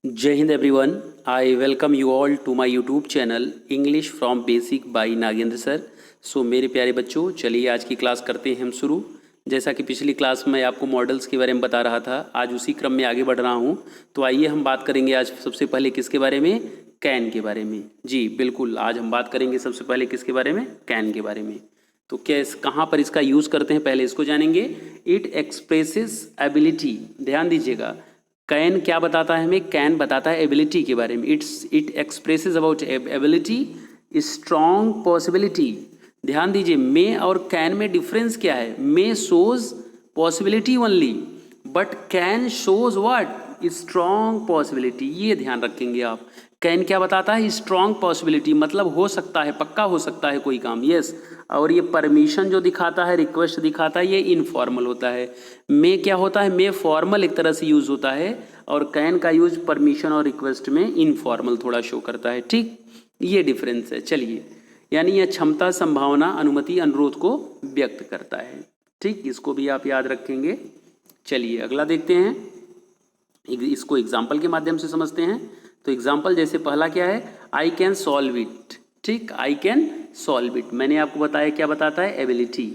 जय हिंद everyone, I welcome you all to my YouTube channel English from basic by Nagendra sir. So मेरे प्यारे बच्चों, चलिए आज की क्लास करते हैं हम शुरू। जैसा कि पिछली क्लास में आपको मॉडल्स के बारे में बता रहा था, आज उसी क्रम में आगे बढ़ रहा हूं। तो आइए हम बात करेंगे आज सबसे पहले किसके बारे में? कैन के बारे में। जी बिल्कुल, आज हम बात करेंगे सबसे पहले किसके बारे में? कैन के बारे में। तो कहाँ पर इसका यूज़ करते हैं पहले इसको जानेंगे। इट एक्सप्रेसेस एबिलिटी, ध्यान दीजिएगा। कैन क्या बताता है हमें? कैन बताता है एबिलिटी के बारे में। It expresses about ability, strong possibility. ध्यान दीजिए, मे और कैन में डिफरेंस क्या है? May shows possibility only, but can shows what? Strong possibility. ये ध्यान रखेंगे आप। कैन क्या बताता है? स्ट्रॉन्ग पॉसिबिलिटी, मतलब हो सकता है, पक्का हो सकता है कोई काम। यस। और ये परमिशन जो दिखाता है, रिक्वेस्ट दिखाता है, ये इनफॉर्मल होता है। मे क्या होता है? मे फॉर्मल एक तरह से यूज होता है, और कैन का यूज परमिशन और रिक्वेस्ट में इनफॉर्मल थोड़ा शो करता है। ठीक, ये डिफरेंस है। चलिए, यानी यह क्षमता, संभावना, अनुमति, अनुरोध को व्यक्त करता है। ठीक, इसको भी आप याद रखेंगे। चलिए अगला देखते हैं, इसको एग्जाम्पल के माध्यम से समझते हैं। तो एग्जाम्पल जैसे पहला क्या है? आई कैन सॉल्व इट। ठीक, आई कैन सॉल्व इट, मैंने आपको बताया क्या बताता है? एबिलिटी।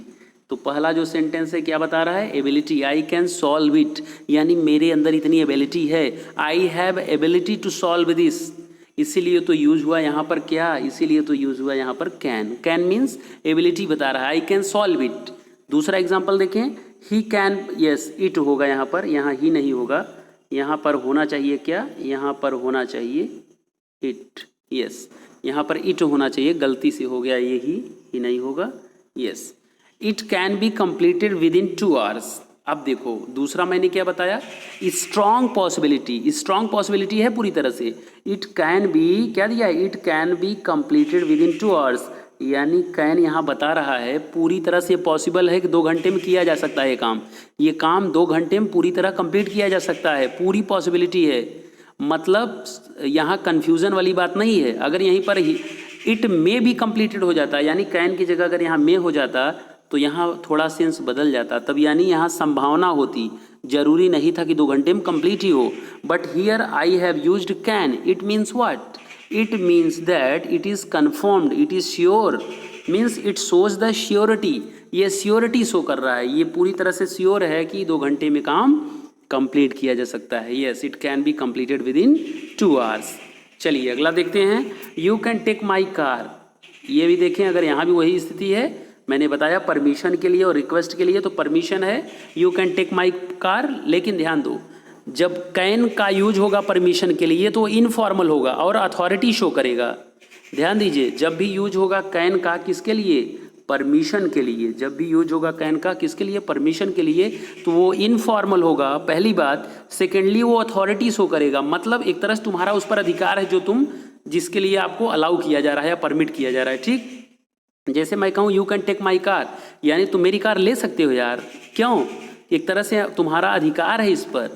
तो पहला जो सेंटेंस है क्या बता रहा है? Ability. I can solve it, यानी मेरे अंदर इतनी एबिलिटी है। I have ability to solve this, इसीलिए तो यूज हुआ यहाँ पर क्या? इसीलिए तो यूज हुआ यहाँ पर कैन। कैन मीन्स एबिलिटी बता रहा है। आई कैन सॉल्व इट। दूसरा एग्जाम्पल देखें, ही कैन, यस इट होगा यहाँ पर, यहाँ ही नहीं होगा, यहाँ पर होना चाहिए क्या? यहाँ पर होना चाहिए इट। यस, यहाँ पर इट होना चाहिए, गलती से हो गया, ये ही नहीं होगा। Yes, it can be completed with in 2 hours. अब देखो, दूसरा मैंने क्या बताया? Strong possibility. स्ट्रॉन्ग पॉसिबिलिटी है पूरी तरह से। इट कैन बी, क्या दिया है? It can be completed with in 2 hours, यानी कैन यहाँ बता रहा है पूरी तरह से पॉसिबल है कि 2 घंटे में किया जा सकता है ये काम। ये काम 2 घंटे में पूरी तरह कंप्लीट किया जा सकता है, पूरी पॉसिबिलिटी है। मतलब यहाँ कन्फ्यूज़न वाली बात नहीं है। अगर यहीं पर इट मे भी कंप्लीटेड हो जाता, यानी कैन की जगह अगर यहाँ मे हो जाता तो यहाँ थोड़ा सेंस बदल जाता, तब यानी यहाँ संभावना होती, जरूरी नहीं था कि 2 घंटे में कंप्लीट ही हो। But here I have used can, it means what? It means that it is confirmed, it is sure, means it shows the surety. ये श्योरिटी शो कर रहा है, ये पूरी तरह से श्योर है कि 2 घंटे में काम कंप्लीट किया जा सकता है। Yes, it can be completed with in 2 hours. चलिए अगला देखते हैं, you can take my car. ये भी देखें, अगर यहाँ भी वही स्थिति है, मैंने बताया परमिशन के लिए और रिक्वेस्ट के लिए तो परमिशन है, you can take my car. लेकिन ध्यान दो, जब कैन का यूज होगा परमिशन के लिए तो इनफॉर्मल होगा और अथॉरिटी शो करेगा। ध्यान दीजिए, जब भी यूज होगा कैन का, किसके लिए? परमिशन के लिए। जब भी यूज होगा कैन का किसके लिए? परमिशन के लिए, तो वो इनफॉर्मल होगा, पहली बात। सेकेंडली वो अथॉरिटी शो करेगा, मतलब एक तरह से तुम्हारा उस पर अधिकार है जो तुम, जिसके लिए आपको अलाउ किया जा रहा है या परमिट किया जा रहा है। ठीक, जैसे मैं कहूँ you can take my car, यानी तुम मेरी कार ले सकते हो यार। क्यों? एक तरह से तुम्हारा अधिकार है इस पर,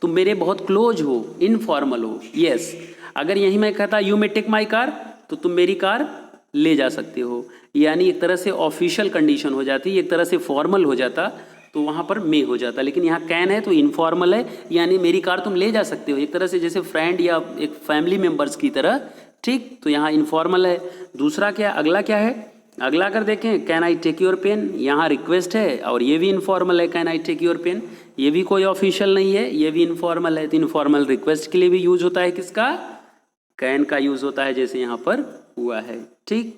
तुम मेरे बहुत क्लोज हो, इनफॉर्मल हो। यस, अगर यही मैं कहता you may take my car, तो तुम मेरी कार ले जा सकते हो, यानी एक तरह से ऑफिशियल कंडीशन हो जाती, एक तरह से फॉर्मल हो जाता, तो वहाँ पर मे हो जाता। लेकिन यहाँ कैन है तो इनफॉर्मल है, यानी मेरी कार तुम ले जा सकते हो, एक तरह से जैसे फ्रेंड या एक फैमिली मेम्बर्स की तरह। ठीक, तो यहाँ इनफॉर्मल है। दूसरा क्या, अगला क्या है? अगला अगर देखें, can I take your pen, यहाँ रिक्वेस्ट है और ये भी इनफॉर्मल है, can I take your pen, ये भी कोई ऑफिशियल नहीं है, ये भी इनफॉर्मल है। तो इनफॉर्मल रिक्वेस्ट के लिए भी यूज होता है किसका? कैन का यूज होता है, जैसे यहाँ पर हुआ है। ठीक,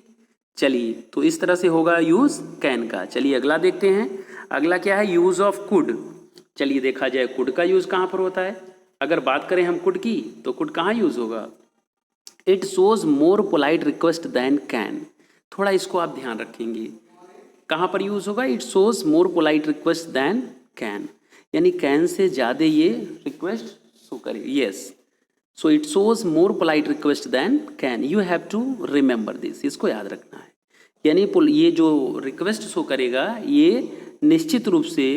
चलिए, तो इस तरह से होगा यूज कैन का। चलिए अगला देखते हैं, अगला क्या है? Use of could. चलिए देखा जाए कुड का यूज कहाँ पर होता है। अगर बात करें हम कुड की, तो कुड कहाँ यूज होगा? It shows more polite request than can. थोड़ा इसको आप ध्यान रखेंगे, कहाँ पर यूज होगा? It shows more polite request than can, यानी कैन से ज़्यादा ये रिक्वेस्ट शो करेगी। Yes, so it shows more polite request than can, you have to remember this, इसको याद रखना है। यानी ये जो रिक्वेस्ट शो करेगा ये निश्चित रूप से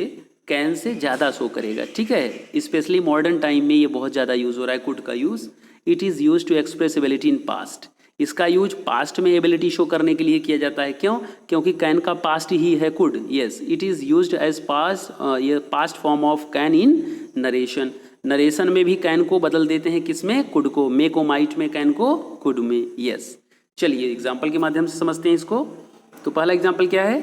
कैन से ज़्यादा शो करेगा। ठीक है, स्पेशली मॉडर्न टाइम में ये बहुत ज़्यादा यूज़ हो रहा है कुड का use. It is use to express ability in past, इसका यूज पास्ट में एबिलिटी शो करने के लिए किया जाता है। क्यों? क्योंकि कैन का पास्ट ही है could. Yes, it is used as past, ये past form of can in narration. Narration में भी कैन को बदल देते हैं किस में, कुड को, मे को माइट में, कैन को कुड में। यस, चलिए एग्जाम्पल के माध्यम से समझते हैं इसको। तो पहला एग्जाम्पल क्या है,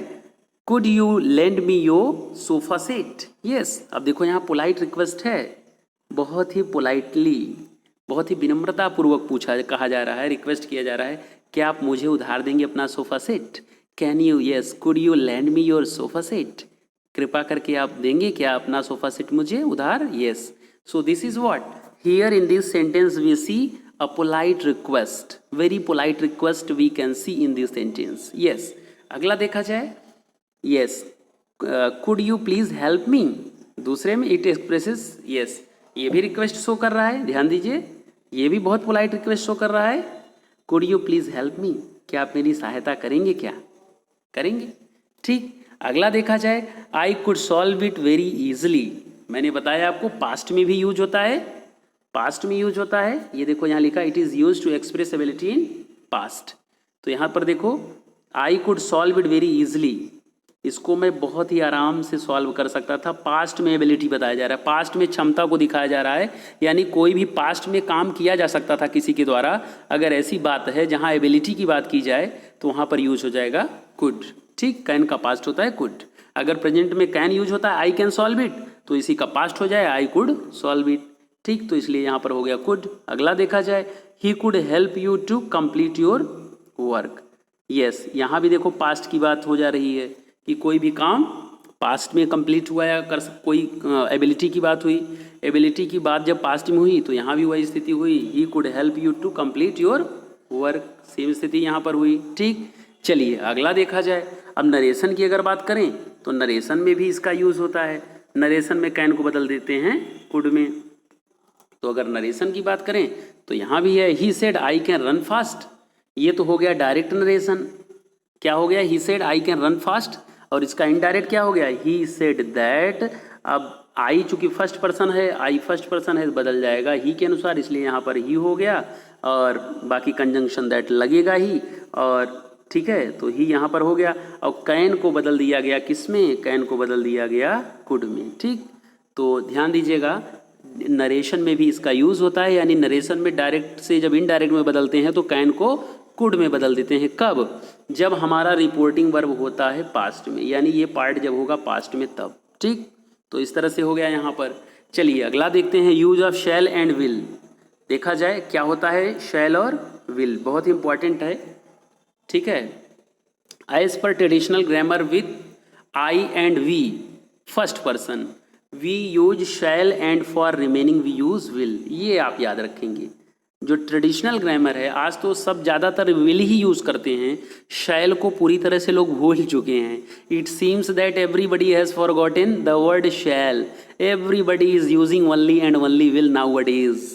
could you lend me your sofa set. Yes, अब देखो यहाँ पोलाइट रिक्वेस्ट है, बहुत ही पोलाइटली, बहुत ही विनम्रता पूर्वक पूछा कहा जा रहा है, रिक्वेस्ट किया जा रहा है, क्या आप मुझे उधार देंगे अपना sofa set. Can you, yes, could you land me your sofa set, कृपा करके आप देंगे क्या अपना सोफा सेट मुझे उधार। Yes, so this is what, here in this sentence we see a polite request, very polite request we can see in this sentence. Yes, अगला देखा जाए, yes, could you please help me, दूसरे में it expresses, yes, ये भी request show कर रहा है, ध्यान दीजिए, ये भी बहुत पोलाइट रिक्वेस्ट शो कर रहा है। कुड यू प्लीज हेल्प मी, क्या आप मेरी सहायता करेंगे, क्या करेंगे। ठीक, अगला देखा जाए, आई could solve it very easily, मैंने बताया आपको पास्ट में भी यूज होता है, पास्ट में यूज होता है। ये देखो यहाँ लिखा, it is use to express ability in past. तो यहाँ पर देखो, I could solve it very easily, इसको मैं बहुत ही आराम से सॉल्व कर सकता था, पास्ट में एबिलिटी बताया जा रहा है, पास्ट में क्षमता को दिखाया जा रहा है, यानी कोई भी पास्ट में काम किया जा सकता था किसी के द्वारा। अगर ऐसी बात है जहाँ एबिलिटी की बात की जाए तो वहाँ पर यूज हो जाएगा कुड। ठीक, कैन का पास्ट होता है कुड। अगर प्रेजेंट में कैन यूज होता है आई कैन सॉल्व इट, तो इसी का पास्ट हो जाए आई कुड सॉल्व इट। ठीक, तो इसलिए यहाँ पर हो गया कुड। अगला देखा जाए, he could help you to complete your work. Yes, यहाँ भी देखो पास्ट की बात हो जा रही है कि कोई भी काम पास्ट में कंप्लीट हुआ या कर कोई एबिलिटी की बात हुई, एबिलिटी की बात जब पास्ट में हुई तो यहाँ भी वही स्थिति हुई, he could help you to complete your work, same स्थिति यहाँ पर हुई। ठीक, चलिए अगला देखा जाए। अब नरेशन की अगर बात करें तो नरेशन में भी इसका यूज़ होता है, नरेशन में कैन को बदल देते हैं कुड में। तो अगर नरेशन की बात करें तो यहाँ भी है, he said I can run fast, ये तो हो गया डायरेक्ट नरेशन। क्या हो गया, he said I can run fast, और इसका इनडायरेक्ट क्या हो गया, ही सेड दैट। अब आई चूंकि फर्स्ट पर्सन है, आई फर्स्ट पर्सन है, बदल जाएगा ही के अनुसार, इसलिए यहाँ पर ही हो गया, और बाकी कंजंक्शन दैट लगेगा ही, और ठीक है, तो ही यहाँ पर हो गया। और कैन को बदल दिया गया किसमें, कैन को बदल दिया गया कुड में। ठीक, तो ध्यान दीजिएगा, नरेशन में भी इसका यूज़ होता है, यानी नरेशन में डायरेक्ट से जब इनडायरेक्ट में बदलते हैं तो कैन को कुड में बदल देते हैं। कब, जब हमारा रिपोर्टिंग वर्ब होता है पास्ट में, यानी ये पार्ट जब होगा पास्ट में तब। ठीक, तो इस तरह से हो गया यहाँ पर। चलिए अगला देखते हैं, use of shall and will. देखा जाए क्या होता है शैल और विल, बहुत ही इंपॉर्टेंट है। ठीक है, as per traditional grammar with I and we first person, we use shall and for remaining we use will, ये आप याद रखेंगे। जो ट्रेडिशनल ग्रामर है, आज तो सब ज़्यादातर विल ही यूज़ करते हैं, शैल को पूरी तरह से लोग भूल चुके हैं। It seems that everybody has forgotten the word shall, everybody is using only and only will nowadays.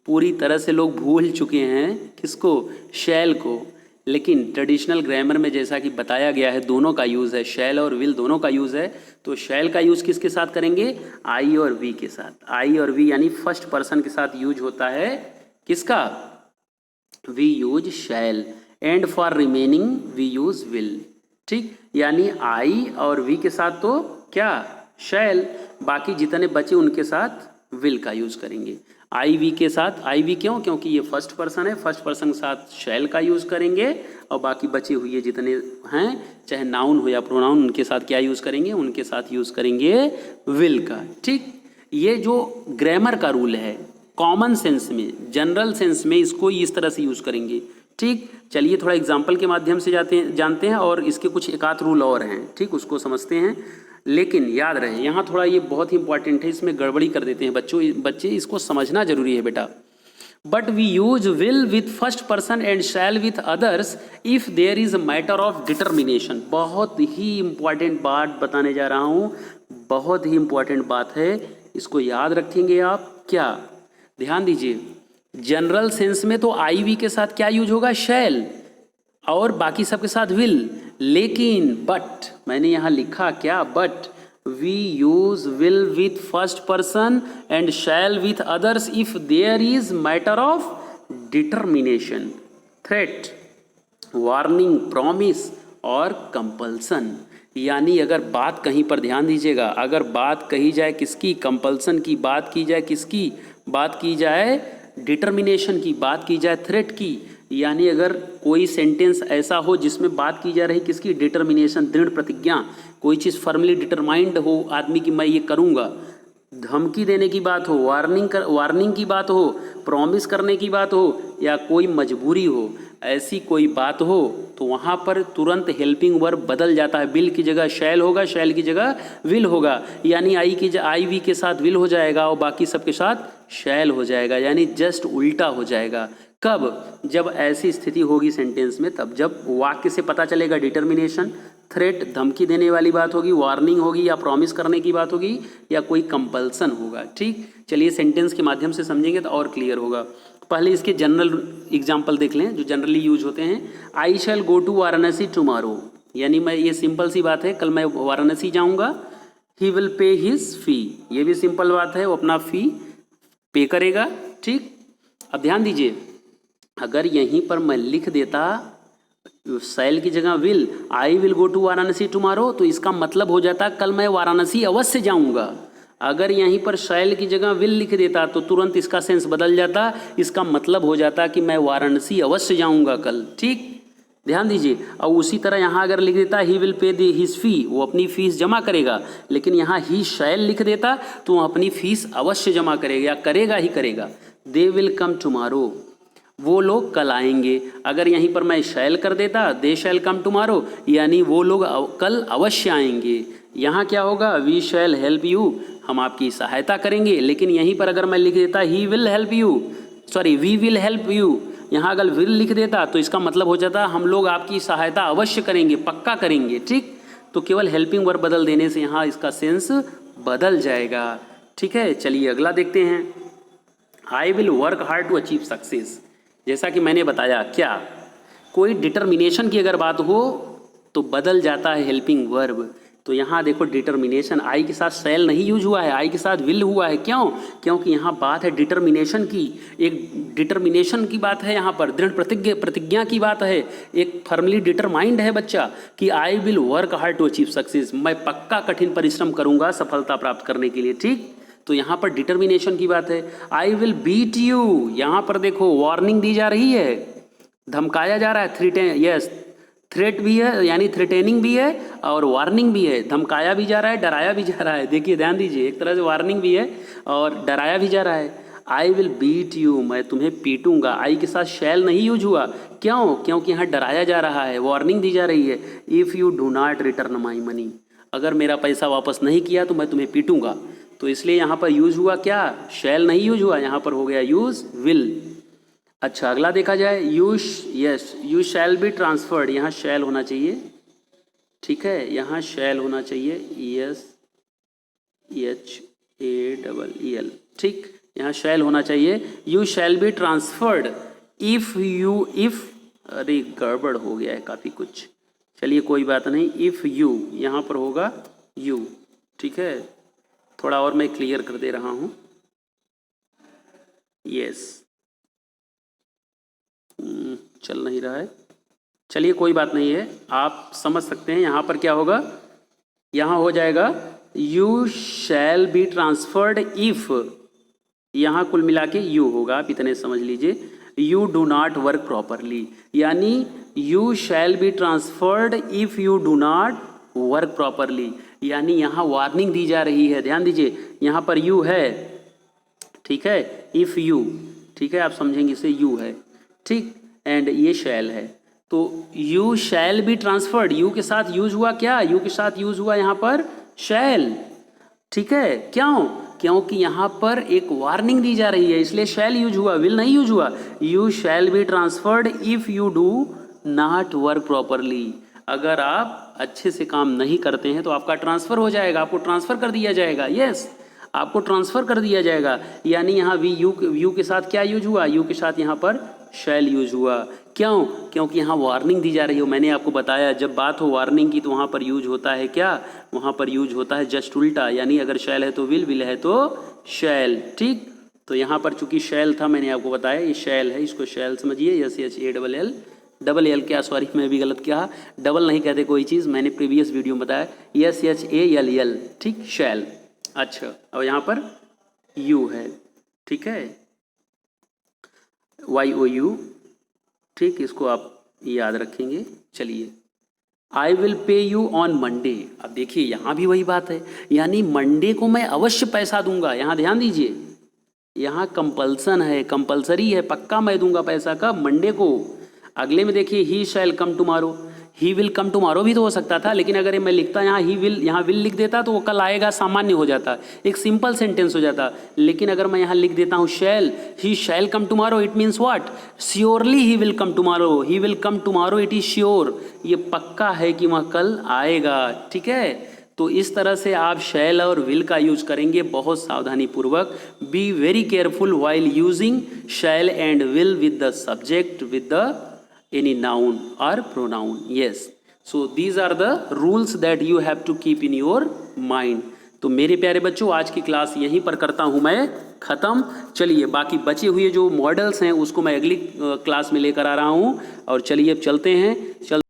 पूरी तरह से लोग भूल चुके हैं किसको, शैल को। लेकिन ट्रेडिशनल ग्रामर में जैसा कि बताया गया है, दोनों का यूज़ है, शैल और विल दोनों का यूज़ है। तो शैल का यूज़ किसके साथ करेंगे, आई और वी के साथ। आई और वी यानी फर्स्ट पर्सन के साथ यूज होता है किसका, we use shall, and for remaining we use will. ठीक, यानी आई और वी के साथ तो क्या, शैल, बाकी जितने बचे उनके साथ विल का यूज करेंगे। आई वी के साथ, आई वी क्यों, क्योंकि ये फर्स्ट पर्सन है, फर्स्ट पर्सन के साथ शैल का यूज करेंगे, और बाकी बचे हुए जितने हैं, चाहे नाउन हो या प्रोनाउन, उनके साथ क्या यूज करेंगे, उनके साथ यूज करेंगे विल का। ठीक, ये जो ग्रामर का रूल है, कॉमन सेंस में, जनरल सेंस में इसको इस तरह से यूज़ करेंगे। ठीक, चलिए थोड़ा एग्जाम्पल के माध्यम से जानते हैं, और इसके कुछ एकाध रूल और हैं, ठीक, उसको समझते हैं। लेकिन याद रहे यहाँ थोड़ा ये बहुत ही इंपॉर्टेंट है, इसमें गड़बड़ी कर देते हैं बच्चे इसको समझना जरूरी है बेटा। But we use will with first person and shall with others if there is a matter of determination. बहुत ही इंपॉर्टेंट बात बताने जा रहा हूँ, बहुत ही इंपॉर्टेंट बात है, इसको याद रखेंगे आप। क्या, ध्यान दीजिए, जनरल सेंस में तो आई वी के साथ क्या यूज होगा, शैल, और बाकी सबके साथ विल। लेकिन बट मैंने यहाँ लिखा क्या, but we use will with first person and shall with others if there is matter of determination, threat, warning, promise और कंपल्सन। यानी अगर बात कहीं पर, ध्यान दीजिएगा, अगर बात कही जाए किसकी, कंपल्सन की बात की जाए किसकी, बात की जाए डिटर्मिनेशन की, बात की जाए थ्रेट की, यानी अगर कोई सेंटेंस ऐसा हो जिसमें बात की जा रही किसकी, डिटर्मिनेशन, दृढ़ प्रतिज्ञा, कोई चीज़ फर्मली डिटरमाइंड हो आदमी की मैं ये करूँगा, धमकी देने की बात हो, वार्निंग की बात हो, प्रॉमिस करने की बात हो, या कोई मजबूरी हो, ऐसी कोई बात हो तो वहाँ पर तुरंत हेल्पिंग वर्ब बदल जाता है। विल की जगह शैल होगा, शैल की जगह विल होगा, यानी आई वी के साथ विल हो जाएगा और बाकी सबके साथ शैल हो जाएगा, यानी जस्ट उल्टा हो जाएगा। कब? जब ऐसी स्थिति होगी सेंटेंस में, तब जब वाक्य से पता चलेगा डिटर्मिनेशन, थ्रेट धमकी देने वाली बात होगी, वार्निंग होगी या प्रॉमिस करने की बात होगी, या कोई कंपल्सन होगा। ठीक, चलिए सेंटेंस के माध्यम से समझेंगे तो और क्लियर होगा। पहले इसके जनरल एग्जाम्पल देख लें जो जनरली यूज होते हैं। आई शैल गो टू वाराणसी टुमारो, यानी मैं, ये सिंपल सी बात है, कल मैं वाराणसी जाऊंगा। ही विल पे हिज फी, ये भी सिंपल बात है, वो अपना फी पे करेगा। ठीक, अब ध्यान दीजिए, अगर यहीं पर मैं लिख देता शैल की जगह will, I will go to Varanasi tomorrow, तो इसका मतलब हो जाता कल मैं वाराणसी अवश्य जाऊंगा। अगर यहीं पर शैल की जगह विल लिख देता तो तुरंत इसका सेंस बदल जाता, इसका मतलब हो जाता कि मैं वाराणसी अवश्य जाऊंगा कल। ठीक, ध्यान दीजिए। और उसी तरह यहाँ अगर लिख देता he will pay the his फी, वो अपनी फीस जमा करेगा, लेकिन यहाँ ही शैल लिख देता तो वो अपनी फीस अवश्य जमा करेगा या करेगा ही करेगा। दे विल कम टुमारो, वो लोग कल आएंगे। अगर यहीं पर मैं शैल कर देता, दे शैल कम टुमारो, यानी वो लोग कल अवश्य आएंगे। यहाँ क्या होगा, वी शैल हेल्प यू, हम आपकी सहायता करेंगे। लेकिन यहीं पर अगर मैं लिख देता he will help you, sorry we will help you, यहाँ अगर विल लिख देता तो इसका मतलब हो जाता हम लोग आपकी सहायता अवश्य करेंगे, पक्का करेंगे। ठीक, तो केवल हेल्पिंग वर्ब बदल देने से यहाँ इसका सेंस बदल जाएगा। ठीक है, चलिए अगला देखते हैं। I will work hard to achieve success, जैसा कि मैंने बताया, क्या कोई डिटर्मिनेशन की अगर बात हो तो बदल जाता है हेल्पिंग वर्ब। तो यहाँ देखो डिटर्मिनेशन, आई के साथ शैल नहीं यूज हुआ है, आई के साथ विल हुआ है। क्यों? क्योंकि यहाँ बात है डिटर्मिनेशन की, एक डिटर्मिनेशन की बात है, यहाँ पर दृढ़ प्रतिज्ञा की बात है, एक फर्मली डिटरमाइंड है बच्चा कि I will work hard to achieve success, मैं पक्का कठिन परिश्रम करूँगा सफलता प्राप्त करने के लिए। ठीक, तो यहाँ पर डिटर्मिनेशन की बात है। आई विल बीट यू, यहाँ पर देखो वार्निंग दी जा रही है, धमकाया जा रहा है, थ्रेट भी है, यानी थ्रेटेनिंग भी है और वार्निंग भी है, धमकाया भी जा रहा है, डराया भी जा रहा है। देखिए ध्यान दीजिए, एक तरह से वार्निंग भी है और डराया भी जा रहा है। आई विल बीट यू, मैं तुम्हें पीटूंगा, आई के साथ शैल नहीं यूज हुआ। क्यों? क्योंकि यहाँ डराया जा रहा है, वार्निंग दी जा रही है। If you do not return my money, अगर मेरा पैसा वापस नहीं किया तो मैं तुम्हें पीटूंगा। तो इसलिए यहाँ पर यूज हुआ क्या, शैल नहीं यूज हुआ, यहाँ पर हो गया यूज विल। अच्छा, अगला देखा जाए, यू शैल बी ट्रांसफर्ड, यहाँ शैल होना चाहिए। ठीक है, यहाँ शैल होना चाहिए, SHALL। ठीक, यहाँ शैल होना चाहिए। You shall be transferred if अरे गड़बड़ हो गया है काफ़ी कुछ, चलिए कोई बात नहीं। इफ़ यू, यहाँ पर होगा यू। ठीक है, थोड़ा और मैं क्लियर कर दे रहा हूँ। यस, चल नहीं रहा है, चलिए कोई बात नहीं है, आप समझ सकते हैं। यहाँ पर क्या होगा, यहाँ हो जाएगा you shall be transferred if, यहाँ कुल मिला के यू होगा, आप इतने समझ लीजिए। You do not work properly, यानी you shall be transferred if you do not work properly, यानी यहाँ वार्निंग दी जा रही है। ध्यान दीजिए, यहाँ पर यू है, ठीक है, इफ़ यू, ठीक है, आप समझेंगे इसे, यू है, ठीक, एंड ये शैल है। तो you shall be transferred, you के साथ यूज हुआ क्या, यू के साथ यूज हुआ यहाँ पर शैल। ठीक है, क्यों? क्योंकि यहाँ पर एक वार्निंग दी जा रही है, इसलिए शैल यूज हुआ, विल नहीं यूज हुआ। You shall be transferred if you do not work properly, अगर आप अच्छे से काम नहीं करते हैं तो आपका ट्रांसफ़र हो जाएगा, आपको ट्रांसफ़र कर दिया जाएगा। यस, आपको ट्रांसफ़र कर दिया जाएगा, यानी यहाँ यू के साथ क्या यूज हुआ, यू के साथ यहाँ पर शैल यूज हुआ। क्यों? क्योंकि यहाँ वार्निंग दी जा रही हो। मैंने आपको बताया जब बात हो वार्निंग की तो वहाँ पर यूज होता है क्या, वहाँ पर यूज होता है जस्ट उल्टा, यानी अगर शैल है तो विल, विल है तो शैल। ठीक, तो यहाँ पर चूंकि शैल था, मैंने आपको बताया ये शैल है, इसको शैल समझिए। SHALL, डबल एल क्या, सॉरी मैं भी गलत किया, डबल नहीं कहते कोई चीज़, मैंने प्रीवियस वीडियो में बताया SHALL, ठीक, शैल। अच्छा, अब यहाँ पर यू है, ठीक है, YOU, ठीक, इसको आप याद रखेंगे। चलिए, I will pay you on Monday. अब देखिए यहाँ भी वही बात है, यानी मंडे को मैं अवश्य पैसा दूंगा। यहाँ ध्यान दीजिए, यहाँ कंपल्सन है, कंपल्सरी है, पक्का मैं दूंगा पैसा। कब? मंडे को। अगले में देखिए, he shall come tomorrow, he will come tomorrow भी तो हो सकता था, लेकिन अगर मैं लिखता यहाँ ही विल, यहाँ विल लिख देता तो वो कल आएगा सामान्य हो जाता, एक सिंपल सेंटेंस हो जाता। लेकिन अगर मैं यहाँ लिख देता हूँ shall, he shall come tomorrow, it means what? Surely he will come tomorrow, he will come tomorrow, it is sure, ये पक्का है कि वह कल आएगा। ठीक है, तो इस तरह से आप शैल और विल का यूज करेंगे बहुत सावधानी पूर्वक। Be very careful while using shall and will with the subject with the any noun or pronoun. Yes, so these are the rules that you have to keep in your mind. तो मेरे प्यारे बच्चों, आज की class यहीं पर करता हूँ मैं ख़त्म। चलिए, बाकी बचे हुए जो मॉडल्स हैं उसको मैं अगली क्लास में लेकर आ रहा हूँ। और चलिए अब चलते हैं।